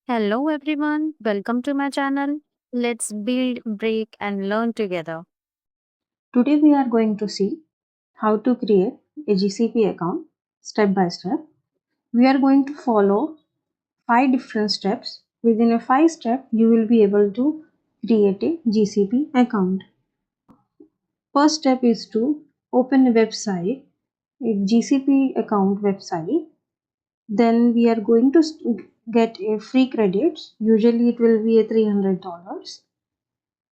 Hello everyone, welcome to my channel. Let's build, break, and learn together. Today we are going to see how to create a GCP account step by step. We are going to follow 5 different steps. Within a 5 step, you will be able to create a GCP account. First step is to open a website, a GCP account website. Then we are going to get a free credits. Usually it will be a $300.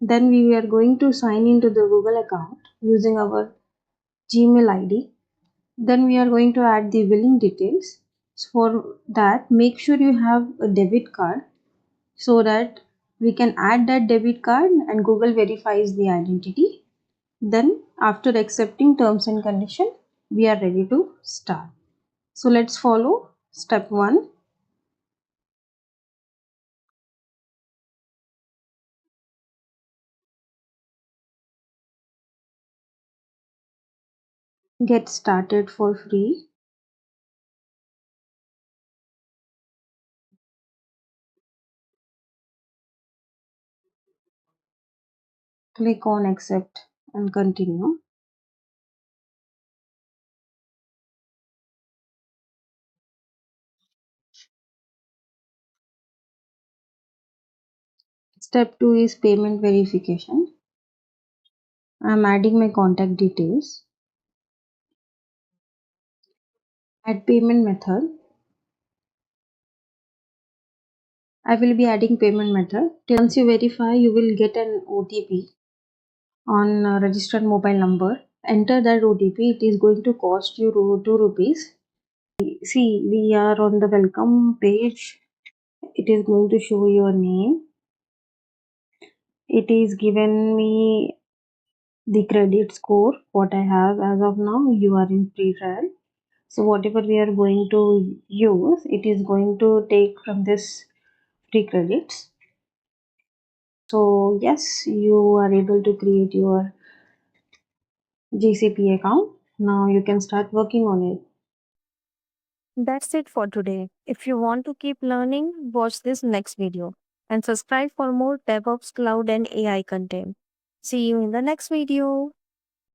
Then we are going to sign into the Google account using our Gmail ID. Then we are going to add the billing details. So for that, make sure you have a debit card so that we can add that debit card and Google verifies the identity. Then after accepting terms and condition, we are ready to start. So let's follow step 1. Get started for free. Click on accept and continue. Step 2 is payment verification. I am adding my contact details. Add payment method. I will be adding payment method. Once you verify, you will get an OTP on registered mobile number. Enter that OTP. It is going to cost you 2 rupees. See, we are on the welcome page. It is going to show your name. It is given me the credit score, what I have as of now. You are in free trial. So whatever we are going to use, it is going to take from this free credits. So yes, you are able to create your GCP account. Now you can start working on it. That's it for today. If you want to keep learning, watch this next video and subscribe for more DevOps, cloud, and AI content. See you in the next video.